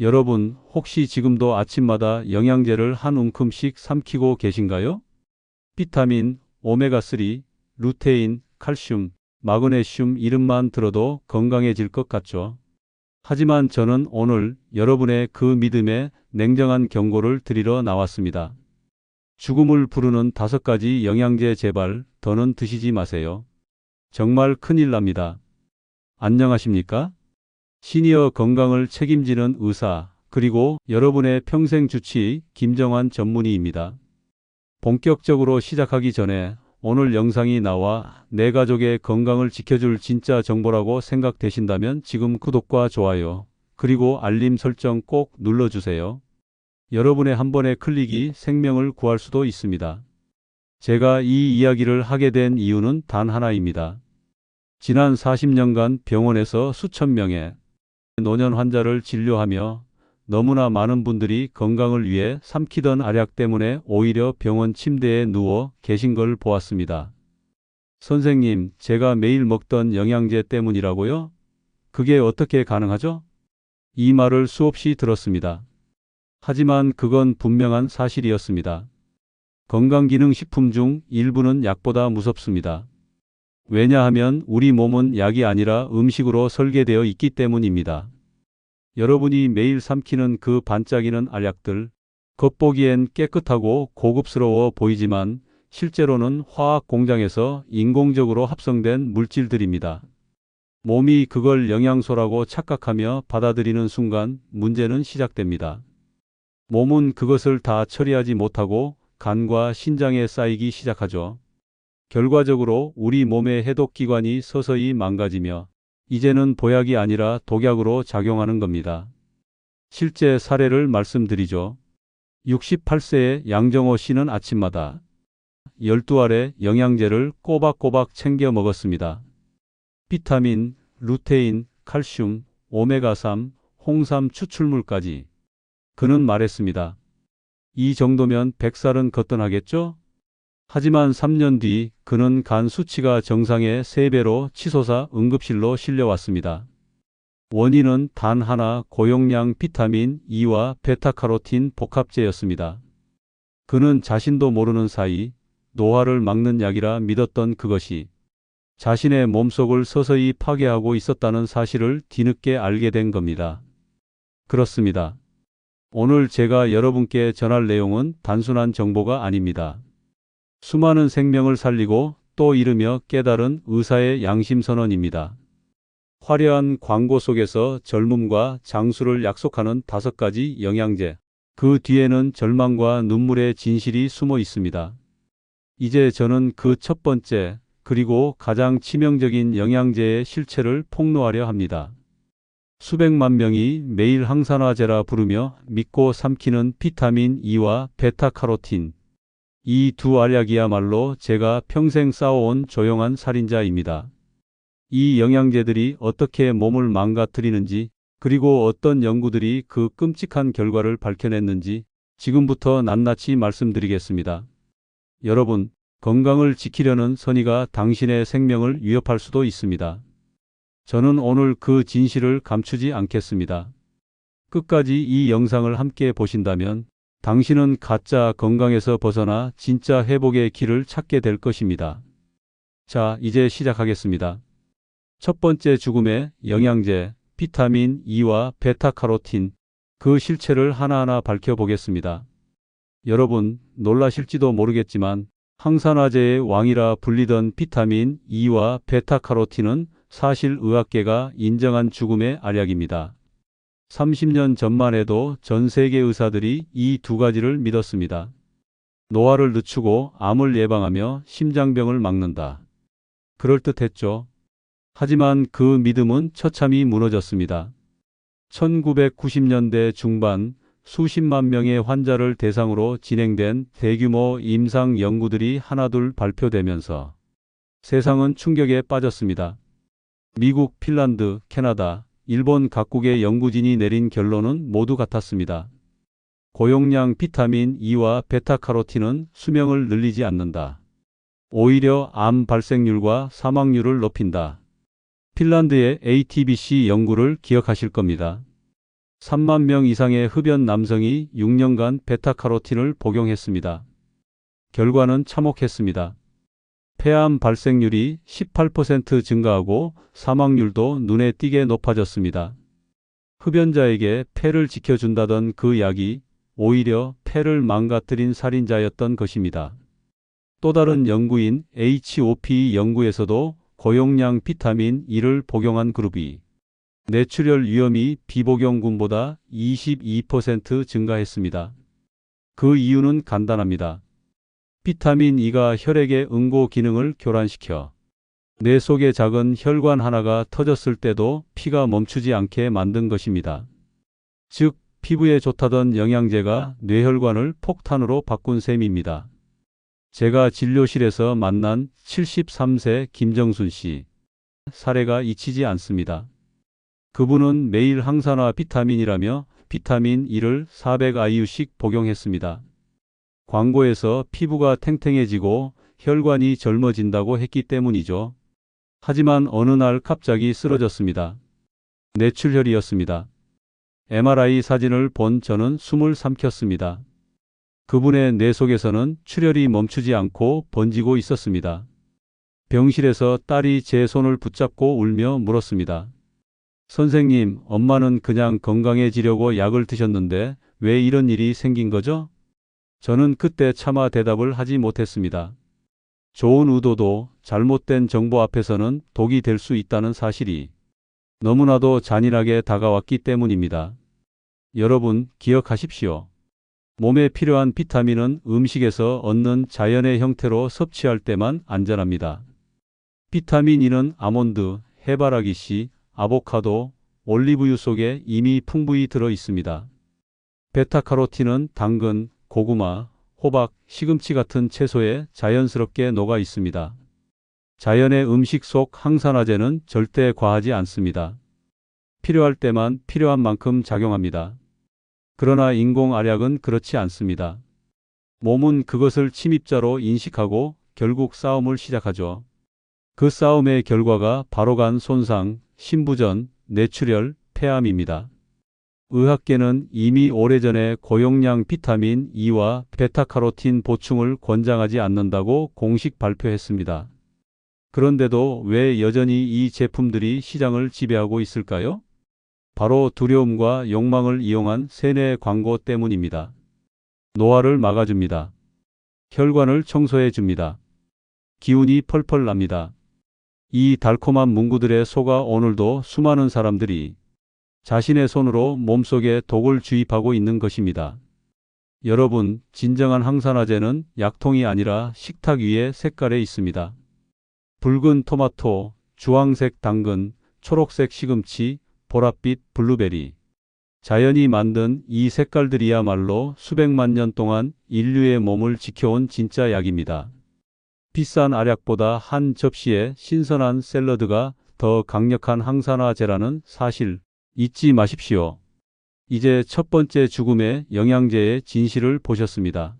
여러분, 혹시 지금도 아침마다 영양제를 한 움큼씩 삼키고 계신가요? 비타민, 오메가3, 루테인, 칼슘, 마그네슘 이름만 들어도 건강해질 것 같죠? 하지만 저는 오늘 여러분의 그 믿음에 냉정한 경고를 드리러 나왔습니다. 죽음을 부르는 5가지 영양제 제발 더는 드시지 마세요. 정말 큰일 납니다. 안녕하십니까? 시니어 건강을 책임지는 의사, 그리고 여러분의 평생 주치의 김정환 전문의입니다. 본격적으로 시작하기 전에 오늘 영상이 나와 내 가족의 건강을 지켜줄 진짜 정보라고 생각되신다면 지금 구독과 좋아요, 그리고 알림 설정 꼭 눌러주세요. 여러분의 한 번의 클릭이 생명을 구할 수도 있습니다. 제가 이 이야기를 하게 된 이유는 단 하나입니다. 지난 40년간 병원에서 수천 명의 노년 환자를 진료하며 너무나 많은 분들이 건강을 위해 삼키던 알약 때문에 오히려 병원 침대에 누워 계신 걸 보았습니다. 선생님, 제가 매일 먹던 영양제 때문이라고요? 그게 어떻게 가능하죠? 이 말을 수없이 들었습니다. 하지만 그건 분명한 사실이었습니다. 건강기능식품 중 일부는 약보다 무섭습니다. 왜냐하면 우리 몸은 약이 아니라 음식으로 설계되어 있기 때문입니다. 여러분이 매일 삼키는 그 반짝이는 알약들, 겉보기엔 깨끗하고 고급스러워 보이지만 실제로는 화학 공장에서 인공적으로 합성된 물질들입니다. 몸이 그걸 영양소라고 착각하며 받아들이는 순간 문제는 시작됩니다. 몸은 그것을 다 처리하지 못하고 간과 신장에 쌓이기 시작하죠. 결과적으로 우리 몸의 해독기관이 서서히 망가지며 이제는 보약이 아니라 독약으로 작용하는 겁니다. 실제 사례를 말씀드리죠. 68세의 양정호 씨는 아침마다 12알의 영양제를 꼬박꼬박 챙겨 먹었습니다. 비타민, 루테인, 칼슘, 오메가3, 홍삼 추출물까지. 그는 말했습니다. 이 정도면 100살은 거뜬하겠죠? 하지만 3년 뒤 그는 간 수치가 정상의 3배로 치솟아 응급실로 실려왔습니다. 원인은 단 하나, 고용량 비타민 E와 베타카로틴 복합제였습니다. 그는 자신도 모르는 사이 노화를 막는 약이라 믿었던 그것이 자신의 몸속을 서서히 파괴하고 있었다는 사실을 뒤늦게 알게 된 겁니다. 그렇습니다. 오늘 제가 여러분께 전할 내용은 단순한 정보가 아닙니다. 수많은 생명을 살리고 또 잃으며 깨달은 의사의 양심 선언입니다. 화려한 광고 속에서 젊음과 장수를 약속하는 5가지 영양제. 그 뒤에는 절망과 눈물의 진실이 숨어 있습니다. 이제 저는 그 첫 번째, 그리고 가장 치명적인 영양제의 실체를 폭로하려 합니다. 수백만 명이 매일 항산화제라 부르며 믿고 삼키는 비타민 E와 베타카로틴. 이 두 알약이야말로 제가 평생 싸워온 조용한 살인자입니다. 이 영양제들이 어떻게 몸을 망가뜨리는지, 그리고 어떤 연구들이 그 끔찍한 결과를 밝혀냈는지 지금부터 낱낱이 말씀드리겠습니다. 여러분, 건강을 지키려는 선의가 당신의 생명을 위협할 수도 있습니다. 저는 오늘 그 진실을 감추지 않겠습니다. 끝까지 이 영상을 함께 보신다면 당신은 가짜 건강에서 벗어나 진짜 회복의 길을 찾게 될 것입니다. 자, 이제 시작하겠습니다. 첫 번째 죽음의 영양제, 비타민 E와 베타카로틴. 그 실체를 하나하나 밝혀보겠습니다. 여러분, 놀라실지도 모르겠지만 항산화제의 왕이라 불리던 비타민 E와 베타카로틴은 사실 의학계가 인정한 죽음의 알약입니다. 30년 전만 해도 전 세계 의사들이 이 2가지를 믿었습니다. 노화를 늦추고 암을 예방하며 심장병을 막는다. 그럴듯했죠. 하지만 그 믿음은 처참히 무너졌습니다. 1990년대 중반 수십만 명의 환자를 대상으로 진행된 대규모 임상 연구들이 하나둘 발표되면서 세상은 충격에 빠졌습니다. 미국, 핀란드, 캐나다, 일본 각국의 연구진이 내린 결론은 모두 같았습니다. 고용량 비타민 E와 베타카로틴은 수명을 늘리지 않는다. 오히려 암 발생률과 사망률을 높인다. 핀란드의 ATBC 연구를 기억하실 겁니다. 3만 명 이상의 흡연 남성이 6년간 베타카로틴을 복용했습니다. 결과는 참혹했습니다. 폐암 발생률이 18% 증가하고 사망률도 눈에 띄게 높아졌습니다. 흡연자에게 폐를 지켜준다던 그 약이 오히려 폐를 망가뜨린 살인자였던 것입니다. 또 다른 연구인 HOP 연구에서도 고용량 비타민 E를 복용한 그룹이 뇌출혈 위험이 비복용군보다 22% 증가했습니다. 그 이유는 간단합니다. 비타민 E가 혈액의 응고 기능을 교란시켜 뇌 속의 작은 혈관 하나가 터졌을 때도 피가 멈추지 않게 만든 것입니다. 즉, 피부에 좋다던 영양제가 뇌혈관을 폭탄으로 바꾼 셈입니다. 제가 진료실에서 만난 73세 김정순 씨. 사례가 잊히지 않습니다. 그분은 매일 항산화 비타민이라며 비타민 E를 400IU씩 복용했습니다. 광고에서 피부가 탱탱해지고 혈관이 젊어진다고 했기 때문이죠. 하지만 어느 날 갑자기 쓰러졌습니다. 뇌출혈이었습니다. MRI 사진을 본 저는 숨을 삼켰습니다. 그분의 뇌 속에서는 출혈이 멈추지 않고 번지고 있었습니다. 병실에서 딸이 제 손을 붙잡고 울며 물었습니다. 선생님, 엄마는 그냥 건강해지려고 약을 드셨는데 왜 이런 일이 생긴 거죠? 저는 그때 차마 대답을 하지 못했습니다. 좋은 의도도 잘못된 정보 앞에서는 독이 될 수 있다는 사실이 너무나도 잔인하게 다가왔기 때문입니다. 여러분, 기억하십시오. 몸에 필요한 비타민은 음식에서 얻는 자연의 형태로 섭취할 때만 안전합니다. 비타민 E는 아몬드, 해바라기씨, 아보카도, 올리브유 속에 이미 풍부히 들어 있습니다. 베타카로틴은 당근, 고구마, 호박, 시금치 같은 채소에 자연스럽게 녹아 있습니다. 자연의 음식 속 항산화제는 절대 과하지 않습니다. 필요할 때만 필요한 만큼 작용합니다. 그러나 인공 알약은 그렇지 않습니다. 몸은 그것을 침입자로 인식하고 결국 싸움을 시작하죠. 그 싸움의 결과가 바로 간 손상, 신부전, 뇌출혈, 폐암입니다. 의학계는 이미 오래전에 고용량 비타민 E와 베타카로틴 보충을 권장하지 않는다고 공식 발표했습니다. 그런데도 왜 여전히 이 제품들이 시장을 지배하고 있을까요? 바로 두려움과 욕망을 이용한 세뇌 광고 때문입니다. 노화를 막아줍니다. 혈관을 청소해줍니다. 기운이 펄펄 납니다. 이 달콤한 문구들에 속아 오늘도 수많은 사람들이 자신의 손으로 몸속에 독을 주입하고 있는 것입니다. 여러분, 진정한 항산화제는 약통이 아니라 식탁 위의 색깔에 있습니다. 붉은 토마토, 주황색 당근, 초록색 시금치, 보랏빛 블루베리. 자연이 만든 이 색깔들이야말로 수백만 년 동안 인류의 몸을 지켜온 진짜 약입니다. 비싼 알약보다 한 접시의 신선한 샐러드가 더 강력한 항산화제라는 사실 잊지 마십시오. 이제 첫 번째 죽음의 영양제의 진실을 보셨습니다.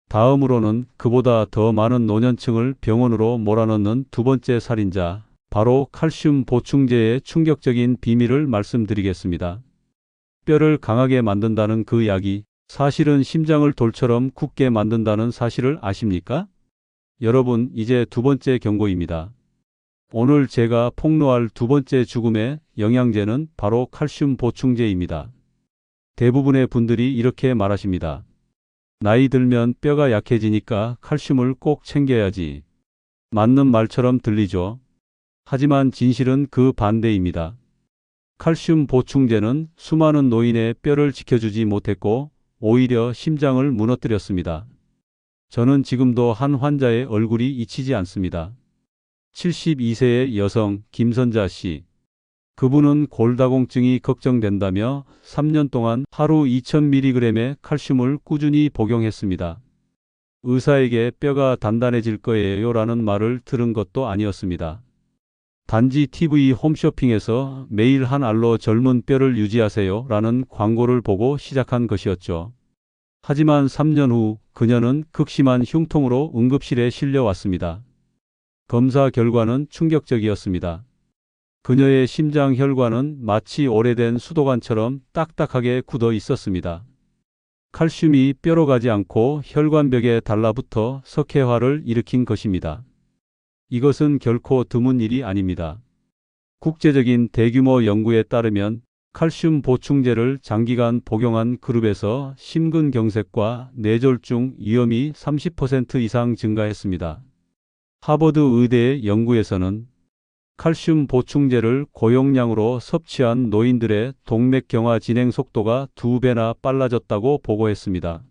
다음으로는 그보다 더 많은 노년층을 병원으로 몰아넣는 두 번째 살인자, 바로 칼슘 보충제의 충격적인 비밀을 말씀드리겠습니다. 뼈를 강하게 만든다는 그 약이 사실은 심장을 돌처럼 굳게 만든다는 사실을 아십니까? 여러분, 이제 두 번째 경고입니다. 오늘 제가 폭로할 두 번째 죽음의 영양제는 바로 칼슘 보충제입니다. 대부분의 분들이 이렇게 말하십니다. 나이 들면 뼈가 약해지니까 칼슘을 꼭 챙겨야지. 맞는 말처럼 들리죠. 하지만 진실은 그 반대입니다. 칼슘 보충제는 수많은 노인의 뼈를 지켜주지 못했고 오히려 심장을 무너뜨렸습니다. 저는 지금도 한 환자의 얼굴이 잊히지 않습니다. 72세의 여성 김선자 씨. 그분은 골다공증이 걱정된다며 3년 동안 하루 2000mg의 칼슘을 꾸준히 복용했습니다. 의사에게 뼈가 단단해질 거예요 라는 말을 들은 것도 아니었습니다. 단지 TV 홈쇼핑에서 매일 한 알로 젊은 뼈를 유지하세요 라는 광고를 보고 시작한 것이었죠. 하지만 3년 후 그녀는 극심한 흉통으로 응급실에 실려왔습니다. 검사 결과는 충격적이었습니다. 그녀의 심장 혈관은 마치 오래된 수도관처럼 딱딱하게 굳어 있었습니다. 칼슘이 뼈로 가지 않고 혈관벽에 달라붙어 석회화를 일으킨 것입니다. 이것은 결코 드문 일이 아닙니다. 국제적인 대규모 연구에 따르면 칼슘 보충제를 장기간 복용한 그룹에서 심근경색과 뇌졸중 위험이 30% 이상 증가했습니다. 하버드 의대의 연구에서는 칼슘 보충제를 고용량으로 섭취한 노인들의 동맥경화 진행 속도가 2배나 빨라졌다고 보고했습니다.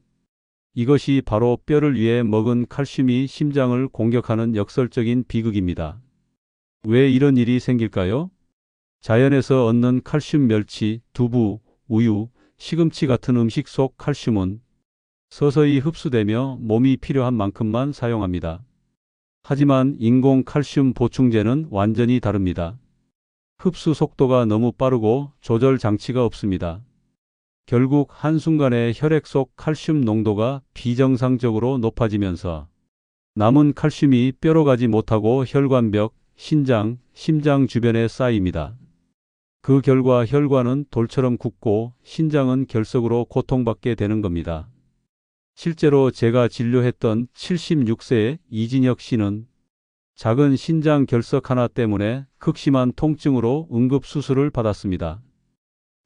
이것이 바로 뼈를 위해 먹은 칼슘이 심장을 공격하는 역설적인 비극입니다. 왜 이런 일이 생길까요? 자연에서 얻는 칼슘 멸치, 두부, 우유, 시금치 같은 음식 속 칼슘은 서서히 흡수되며 몸이 필요한 만큼만 사용합니다. 하지만 인공 칼슘 보충제는 완전히 다릅니다. 흡수 속도가 너무 빠르고 조절 장치가 없습니다. 결국 한순간에 혈액 속 칼슘 농도가 비정상적으로 높아지면서 남은 칼슘이 뼈로 가지 못하고 혈관벽, 신장, 심장 주변에 쌓입니다. 그 결과 혈관은 돌처럼 굳고 신장은 결석으로 고통받게 되는 겁니다. 실제로 제가 진료했던 76세의 이진혁 씨는 작은 신장 결석 하나 때문에 극심한 통증으로 응급수술을 받았습니다.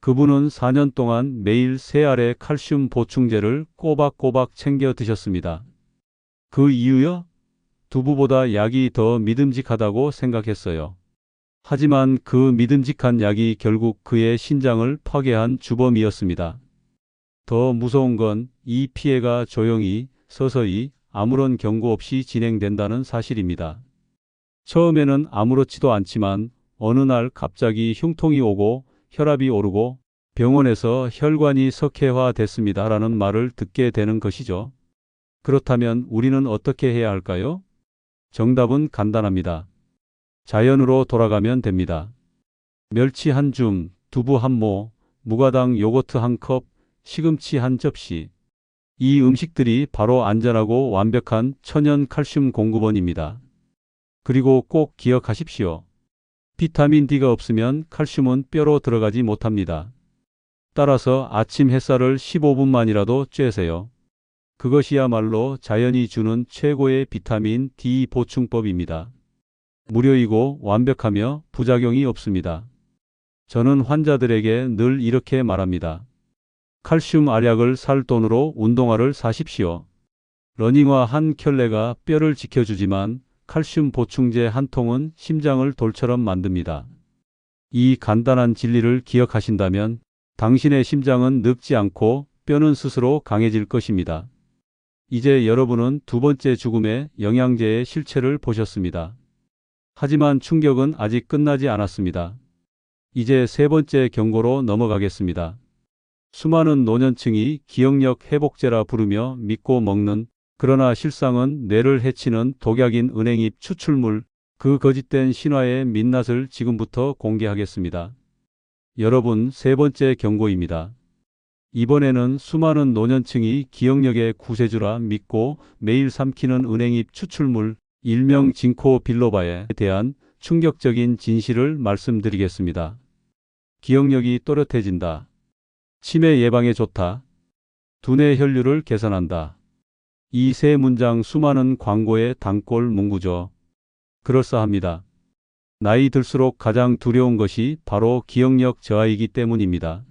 그분은 4년 동안 매일 3알의 칼슘 보충제를 꼬박꼬박 챙겨 드셨습니다. 그 이유요? 두부보다 약이 더 믿음직하다고 생각했어요. 하지만 그 믿음직한 약이 결국 그의 신장을 파괴한 주범이었습니다. 더 무서운 건 이 피해가 조용히, 서서히, 아무런 경고 없이 진행된다는 사실입니다. 처음에는 아무렇지도 않지만 어느 날 갑자기 흉통이 오고 혈압이 오르고 병원에서 혈관이 석회화됐습니다라는 말을 듣게 되는 것이죠. 그렇다면 우리는 어떻게 해야 할까요? 정답은 간단합니다. 자연으로 돌아가면 됩니다. 멸치 한 줌, 두부 한 모, 무가당 요거트 한 컵, 시금치 한 접시. 이 음식들이 바로 안전하고 완벽한 천연 칼슘 공급원입니다. 그리고 꼭 기억하십시오. 비타민 D가 없으면 칼슘은 뼈로 들어가지 못합니다. 따라서 아침 햇살을 15분만이라도 쬐세요. 그것이야말로 자연이 주는 최고의 비타민 D 보충법입니다. 무료이고 완벽하며 부작용이 없습니다. 저는 환자들에게 늘 이렇게 말합니다. 칼슘 알약을 살 돈으로 운동화를 사십시오. 러닝화 한 켤레가 뼈를 지켜주지만 칼슘 보충제 한 통은 심장을 돌처럼 만듭니다. 이 간단한 진리를 기억하신다면 당신의 심장은 늙지 않고 뼈는 스스로 강해질 것입니다. 이제 여러분은 두 번째 죽음의 영양제의 실체를 보셨습니다. 하지만 충격은 아직 끝나지 않았습니다. 이제 세 번째 경고로 넘어가겠습니다. 수많은 노년층이 기억력 회복제라 부르며 믿고 먹는, 그러나 실상은 뇌를 해치는 독약인 은행잎 추출물, 그 거짓된 신화의 민낯을 지금부터 공개하겠습니다. 여러분, 세 번째 경고입니다. 이번에는 수많은 노년층이 기억력의 구세주라 믿고 매일 삼키는 은행잎 추출물, 일명 진코 빌로바에 대한 충격적인 진실을 말씀드리겠습니다. 기억력이 또렷해진다. 치매 예방에 좋다. 두뇌 혈류를 개선한다. 이 세 문장 수많은 광고의 단골 문구죠. 그럴싸합니다. 나이 들수록 가장 두려운 것이 바로 기억력 저하이기 때문입니다.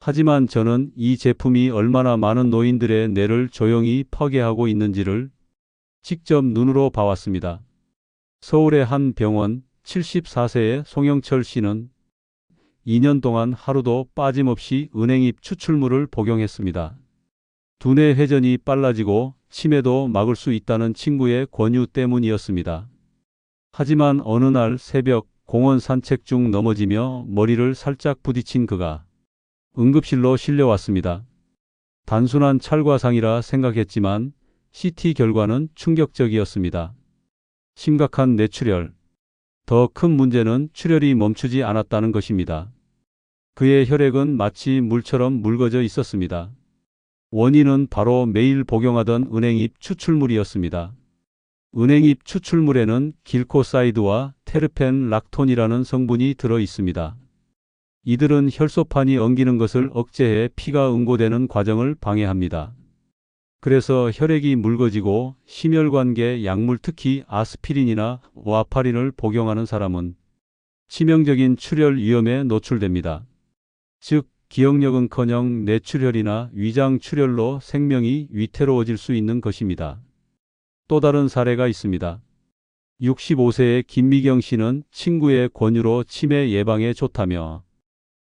하지만 저는 이 제품이 얼마나 많은 노인들의 뇌를 조용히 파괴하고 있는지를 직접 눈으로 봐왔습니다. 서울의 한 병원 74세의 송영철 씨는 2년 동안 하루도 빠짐없이 은행잎 추출물을 복용했습니다. 두뇌 회전이 빨라지고 치매도 막을 수 있다는 친구의 권유 때문이었습니다. 하지만 어느 날 새벽 공원 산책 중 넘어지며 머리를 살짝 부딪힌 그가 응급실로 실려왔습니다. 단순한 찰과상이라 생각했지만 CT 결과는 충격적이었습니다. 심각한 뇌출혈. 더 큰 문제는 출혈이 멈추지 않았다는 것입니다. 그의 혈액은 마치 물처럼 묽어져 있었습니다. 원인은 바로 매일 복용하던 은행잎 추출물이었습니다. 은행잎 추출물에는 길코사이드와 테르펜 락톤이라는 성분이 들어 있습니다. 이들은 혈소판이 엉기는 것을 억제해 피가 응고되는 과정을 방해합니다. 그래서 혈액이 묽어지고 심혈관계 약물 특히 아스피린이나 와파린을 복용하는 사람은 치명적인 출혈 위험에 노출됩니다. 즉, 기억력은커녕 뇌출혈이나 위장 출혈로 생명이 위태로워질 수 있는 것입니다. 또 다른 사례가 있습니다. 65세의 김미경 씨는 친구의 권유로 치매 예방에 좋다며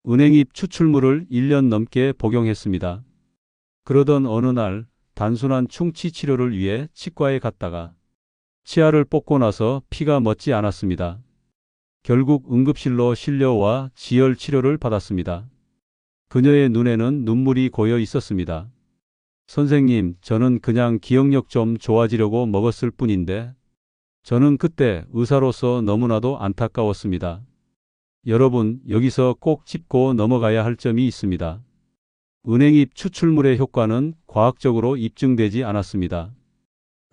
은행잎 추출물을 1년 넘게 복용했습니다. 그러던 어느 날 단순한 충치 치료를 위해 치과에 갔다가 치아를 뽑고 나서 피가 멎지 않았습니다. 결국 응급실로 실려와 지혈 치료를 받았습니다. 그녀의 눈에는 눈물이 고여 있었습니다. 선생님, 저는 그냥 기억력 좀 좋아지려고 먹었을 뿐인데, 저는 그때 의사로서 너무나도 안타까웠습니다. 여러분, 여기서 꼭 짚고 넘어가야 할 점이 있습니다. 은행잎 추출물의 효과는 과학적으로 입증되지 않았습니다.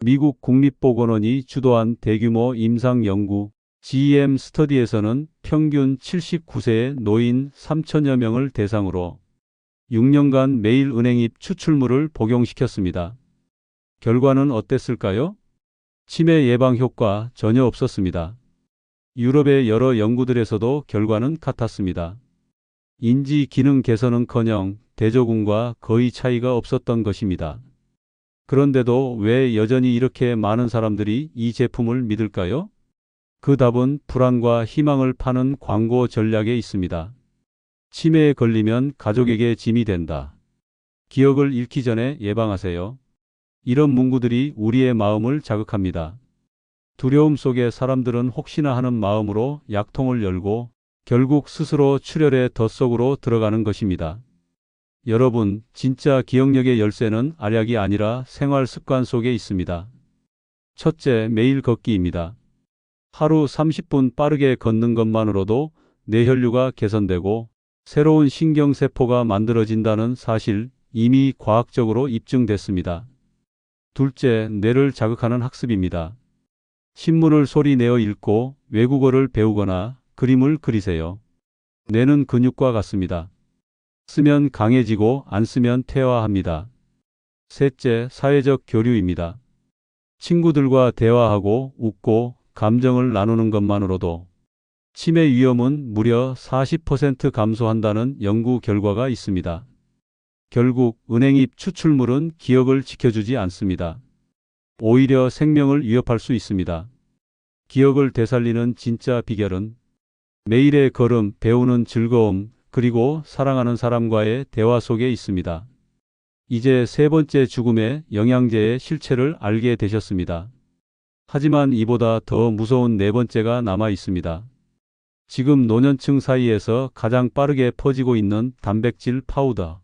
미국 국립보건원이 주도한 대규모 임상 연구 GEM 스터디에서는 평균 79세의 노인 3천여 명을 대상으로 6년간 매일 은행잎 추출물을 복용시켰습니다. 결과는 어땠을까요? 치매 예방 효과 전혀 없었습니다. 유럽의 여러 연구들에서도 결과는 같았습니다. 인지 기능 개선은커녕 대조군과 거의 차이가 없었던 것입니다. 그런데도 왜 여전히 이렇게 많은 사람들이 이 제품을 믿을까요? 그 답은 불안과 희망을 파는 광고 전략에 있습니다. 치매에 걸리면 가족에게 짐이 된다. 기억을 잃기 전에 예방하세요. 이런 문구들이 우리의 마음을 자극합니다. 두려움 속에 사람들은 혹시나 하는 마음으로 약통을 열고 결국 스스로 출혈의 덫속으로 들어가는 것입니다. 여러분, 진짜 기억력의 열쇠는 알약이 아니라 생활 습관 속에 있습니다. 첫째, 매일 걷기입니다. 하루 30분 빠르게 걷는 것만으로도 뇌혈류가 개선되고 새로운 신경세포가 만들어진다는 사실 이미 과학적으로 입증됐습니다. 둘째, 뇌를 자극하는 학습입니다. 신문을 소리 내어 읽고 외국어를 배우거나 그림을 그리세요. 뇌는 근육과 같습니다. 쓰면 강해지고 안 쓰면 퇴화합니다. 셋째, 사회적 교류입니다. 친구들과 대화하고 웃고 감정을 나누는 것만으로도 치매 위험은 무려 40% 감소한다는 연구 결과가 있습니다. 결국 은행잎 추출물은 기억을 지켜주지 않습니다. 오히려 생명을 위협할 수 있습니다. 기억을 되살리는 진짜 비결은 매일의 걸음, 배우는 즐거움, 그리고 사랑하는 사람과의 대화 속에 있습니다. 이제 세 번째 죽음의 영양제의 실체를 알게 되셨습니다. 하지만 이보다 더 무서운 네 번째가 남아 있습니다. 지금 노년층 사이에서 가장 빠르게 퍼지고 있는 단백질 파우더.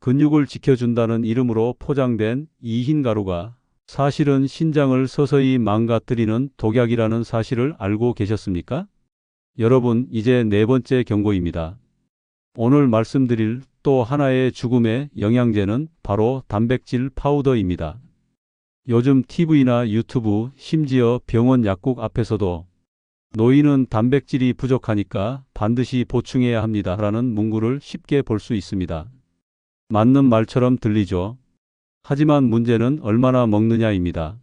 근육을 지켜준다는 이름으로 포장된 이 흰 가루가 사실은 신장을 서서히 망가뜨리는 독약이라는 사실을 알고 계셨습니까? 여러분, 이제 네 번째 경고입니다. 오늘 말씀드릴 또 하나의 죽음의 영양제는 바로 단백질 파우더입니다. 요즘 TV나 유튜브, 심지어 병원 약국 앞에서도 노인은 단백질이 부족하니까 반드시 보충해야 합니다 라는 문구를 쉽게 볼 수 있습니다. 맞는 말처럼 들리죠. 하지만 문제는 얼마나 먹느냐입니다.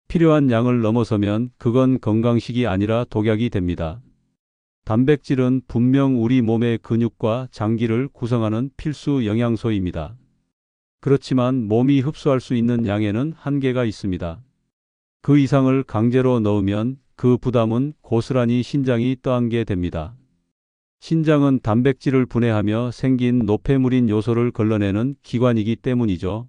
필요한 양을 넘어서면 그건 건강식이 아니라 독약이 됩니다. 단백질은 분명 우리 몸의 근육과 장기를 구성하는 필수 영양소입니다. 그렇지만 몸이 흡수할 수 있는 양에는 한계가 있습니다. 그 이상을 강제로 넣으면 그 부담은 고스란히 신장이 떠안게 됩니다. 신장은 단백질을 분해하며 생긴 노폐물인 요소를 걸러내는 기관이기 때문이죠.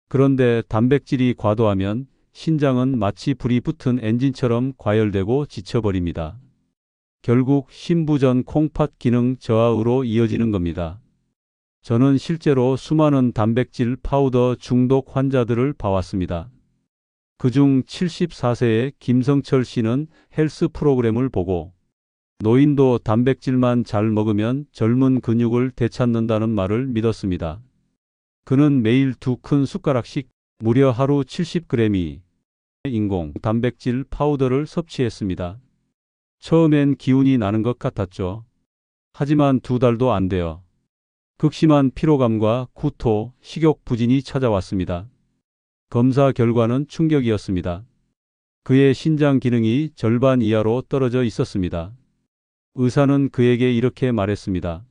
그런데 단백질이 과도하면 신장은 마치 불이 붙은 엔진처럼 과열되고 지쳐버립니다. 결국 심부전 콩팥 기능 저하로 이어지는 겁니다. 저는 실제로 수많은 단백질 파우더 중독 환자들을 봐왔습니다. 그중 74세의 김성철 씨는 헬스 프로그램을 보고 노인도 단백질만 잘 먹으면 젊은 근육을 되찾는다는 말을 믿었습니다. 그는 매일 2큰 숟가락씩 무려 하루 70g이 인공 단백질 파우더를 섭취했습니다. 처음엔 기운이 나는 것 같았죠. 하지만 2달도 안 되어 극심한 피로감과 구토, 식욕 부진이 찾아왔습니다. 검사 결과는 충격이었습니다. 그의 신장 기능이 절반 이하로 떨어져 있었습니다. 의사는 그에게 이렇게 말했습니다.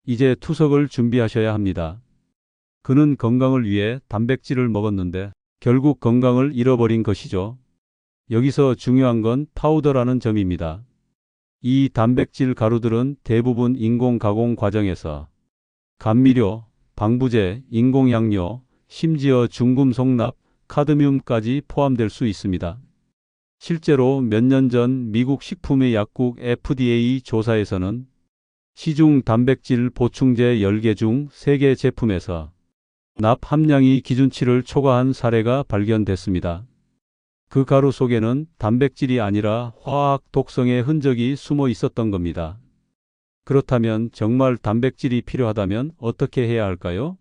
이제 투석을 준비하셔야 합니다. 그는 건강을 위해 단백질을 먹었는데 결국 건강을 잃어버린 것이죠. 여기서 중요한 건 파우더라는 점입니다. 이 단백질 가루들은 대부분 인공 가공 과정에서 감미료, 방부제, 인공양료, 심지어 중금속납, 카드뮴까지 포함될 수 있습니다. 실제로 몇 년 전 미국 식품의 약국 FDA 조사에서는 시중 단백질 보충제 10개 중 3개 제품에서 납 함량이 기준치를 초과한 사례가 발견됐습니다. 그 가루 속에는 단백질이 아니라 화학 독성의 흔적이 숨어 있었던 겁니다. 그렇다면 정말 단백질이 필요하다면 어떻게 해야 할까요?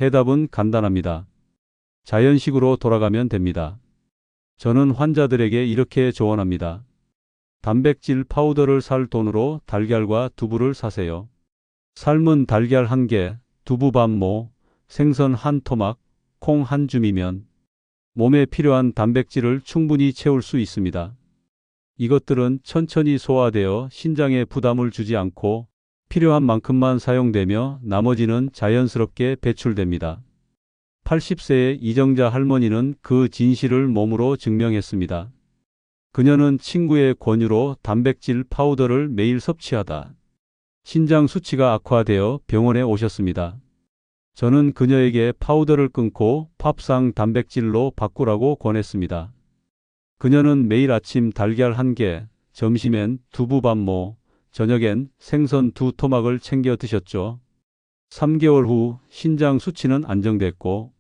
해답은 간단합니다. 자연식으로 돌아가면 됩니다. 저는 환자들에게 이렇게 조언합니다. 단백질 파우더를 살 돈으로 달걀과 두부를 사세요. 삶은 달걀 1개, 두부 반모, 생선 1토막, 콩 1줌이면 몸에 필요한 단백질을 충분히 채울 수 있습니다. 이것들은 천천히 소화되어 신장에 부담을 주지 않고 필요한 만큼만 사용되며 나머지는 자연스럽게 배출됩니다. 80세의 이정자 할머니는 그 진실을 몸으로 증명했습니다. 그녀는 친구의 권유로 단백질 파우더를 매일 섭취하다 신장 수치가 악화되어 병원에 오셨습니다. 저는 그녀에게 파우더를 끊고 팝상 단백질로 바꾸라고 권했습니다. 그녀는 매일 아침 달걀 1개, 점심엔 두부 반모, 저녁엔 생선 2토막을 챙겨 드셨죠. 3개월 후 신장 수치는 안정됐고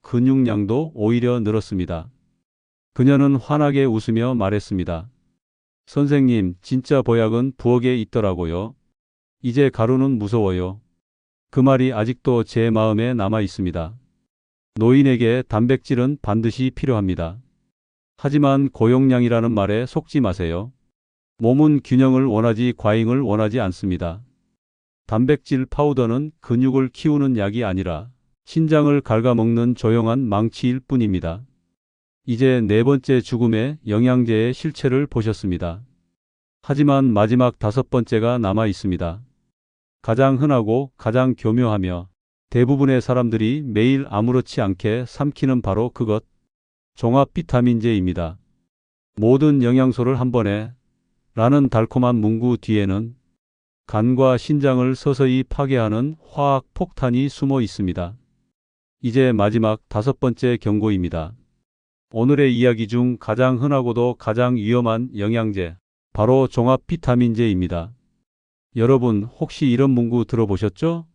근육량도 오히려 늘었습니다. 그녀는 환하게 웃으며 말했습니다. 선생님, 진짜 보약은 부엌에 있더라고요. 이제 가루는 무서워요. 그 말이 아직도 제 마음에 남아 있습니다. 노인에게 단백질은 반드시 필요합니다. 하지만 고용량이라는 말에 속지 마세요. 몸은 균형을 원하지 과잉을 원하지 않습니다. 단백질 파우더는 근육을 키우는 약이 아니라 신장을 갉아먹는 조용한 망치일 뿐입니다. 이제 4번째 죽음의 영양제의 실체를 보셨습니다. 하지만 마지막 5번째가 남아 있습니다. 가장 흔하고 가장 교묘하며 대부분의 사람들이 매일 아무렇지 않게 삼키는 바로 그것, 종합 비타민제입니다. 모든 영양소를 한 번에 라는 달콤한 문구 뒤에는 간과 신장을 서서히 파괴하는 화학 폭탄이 숨어 있습니다. 이제 마지막 5번째 경고입니다. 오늘의 이야기 중 가장 흔하고도 가장 위험한 영양제, 바로 종합 비타민제입니다. 여러분, 혹시 이런 문구 들어보셨죠?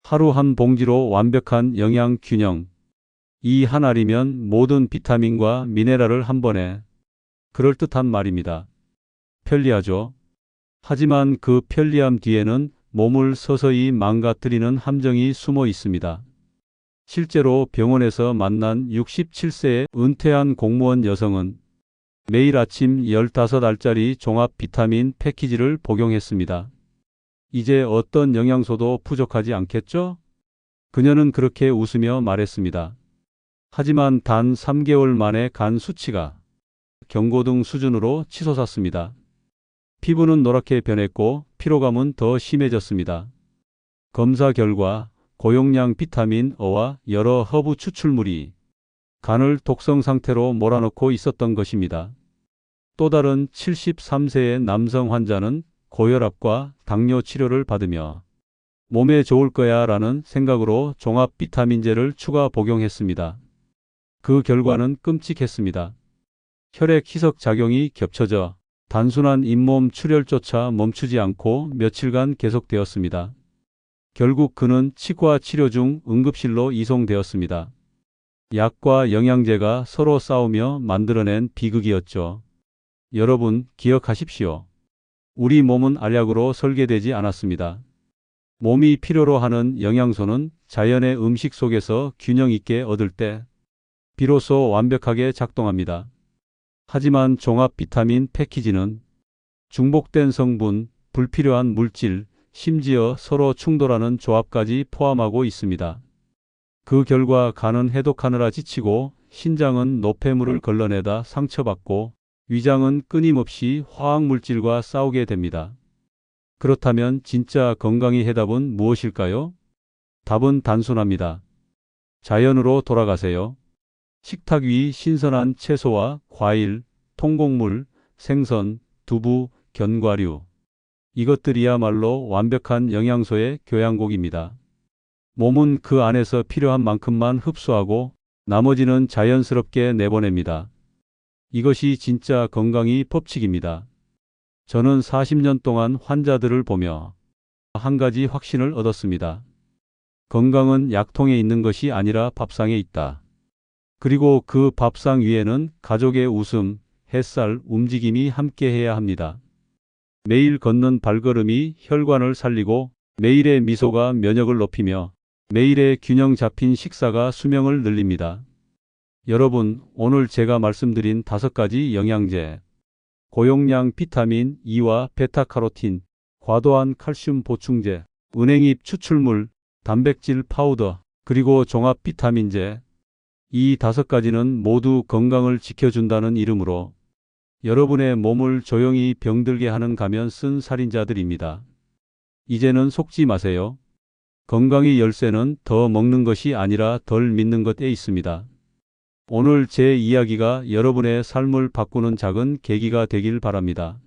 하루 한 봉지로 완벽한 영양 균형. 이 한 알이면 모든 비타민과 미네랄을 한 번에. 그럴듯한 말입니다. 편리하죠? 하지만 그 편리함 뒤에는 몸을 서서히 망가뜨리는 함정이 숨어 있습니다. 실제로 병원에서 만난 67세의 은퇴한 공무원 여성은 매일 아침 15알짜리 종합 비타민 패키지를 복용했습니다. 이제 어떤 영양소도 부족하지 않겠죠? 그녀는 그렇게 웃으며 말했습니다. 하지만 단 3개월 만에 간 수치가 경고등 수준으로 치솟았습니다. 피부는 노랗게 변했고 피로감은 더 심해졌습니다. 검사 결과 고용량 비타민 O와 여러 허브 추출물이 간을 독성 상태로 몰아넣고 있었던 것입니다. 또 다른 73세의 남성 환자는 고혈압과 당뇨 치료를 받으며 몸에 좋을 거야 라는 생각으로 종합 비타민제를 추가 복용했습니다. 그 결과는 끔찍했습니다. 혈액 희석 작용이 겹쳐져 단순한 잇몸 출혈조차 멈추지 않고 며칠간 계속되었습니다. 결국 그는 치과 치료 중 응급실로 이송되었습니다. 약과 영양제가 서로 싸우며 만들어낸 비극이었죠. 여러분, 기억하십시오. 우리 몸은 알약으로 설계되지 않았습니다. 몸이 필요로 하는 영양소는 자연의 음식 속에서 균형 있게 얻을 때 비로소 완벽하게 작동합니다. 하지만 종합 비타민 패키지는 중복된 성분, 불필요한 물질, 심지어 서로 충돌하는 조합까지 포함하고 있습니다. 그 결과 간은 해독하느라 지치고 신장은 노폐물을 걸러내다 상처받고 위장은 끊임없이 화학물질과 싸우게 됩니다. 그렇다면 진짜 건강의 해답은 무엇일까요? 답은 단순합니다. 자연으로 돌아가세요. 식탁 위 신선한 채소와 과일, 통곡물, 생선, 두부, 견과류. 이것들이야말로 완벽한 영양소의 교양곡입니다. 몸은 그 안에서 필요한 만큼만 흡수하고 나머지는 자연스럽게 내보냅니다. 이것이 진짜 건강의 법칙입니다. 저는 40년 동안 환자들을 보며 한 가지 확신을 얻었습니다. 건강은 약통에 있는 것이 아니라 밥상에 있다. 그리고 그 밥상 위에는 가족의 웃음, 햇살, 움직임이 함께해야 합니다. 매일 걷는 발걸음이 혈관을 살리고 매일의 미소가 면역을 높이며 매일의 균형 잡힌 식사가 수명을 늘립니다. 여러분, 오늘 제가 말씀드린 5가지 영양제, 고용량 비타민 E와 베타카로틴, 과도한 칼슘 보충제, 은행잎 추출물, 단백질 파우더, 그리고 종합 비타민제, 이 5가지는 모두 건강을 지켜준다는 이름으로 여러분의 몸을 조용히 병들게 하는 가면 쓴 살인자들입니다. 이제는 속지 마세요. 건강의 열쇠는 더 먹는 것이 아니라 덜 믿는 것에 있습니다. 오늘 제 이야기가 여러분의 삶을 바꾸는 작은 계기가 되길 바랍니다.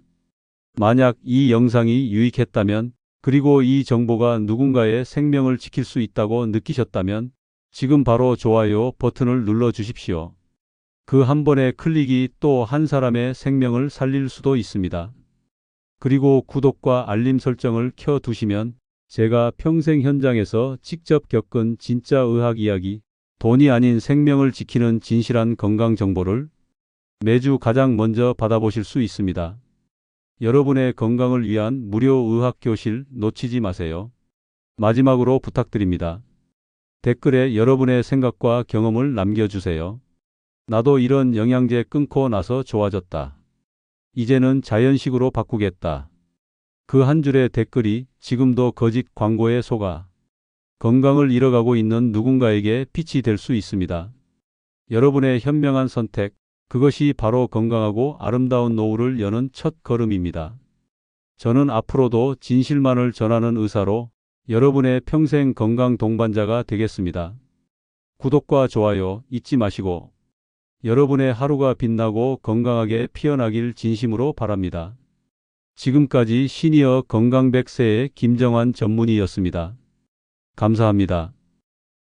만약 이 영상이 유익했다면, 그리고 이 정보가 누군가의 생명을 지킬 수 있다고 느끼셨다면 지금 바로 좋아요 버튼을 눌러 주십시오. 그 한 번의 클릭이 또 한 사람의 생명을 살릴 수도 있습니다. 그리고 구독과 알림 설정을 켜 두시면 제가 평생 현장에서 직접 겪은 진짜 의학 이야기, 돈이 아닌 생명을 지키는 진실한 건강 정보를 매주 가장 먼저 받아보실 수 있습니다. 여러분의 건강을 위한 무료 의학 교실 놓치지 마세요. 마지막으로 부탁드립니다. 댓글에 여러분의 생각과 경험을 남겨주세요. 나도 이런 영양제 끊고 나서 좋아졌다. 이제는 자연식으로 바꾸겠다. 그 한 줄의 댓글이 지금도 거짓 광고에 속아 건강을 잃어가고 있는 누군가에게 빛이 될 수 있습니다. 여러분의 현명한 선택, 그것이 바로 건강하고 아름다운 노후를 여는 첫 걸음입니다. 저는 앞으로도 진실만을 전하는 의사로 여러분의 평생 건강 동반자가 되겠습니다. 구독과 좋아요 잊지 마시고 여러분의 하루가 빛나고 건강하게 피어나길 진심으로 바랍니다. 지금까지 시니어 건강 100세의 김정환 전문의였습니다. 감사합니다.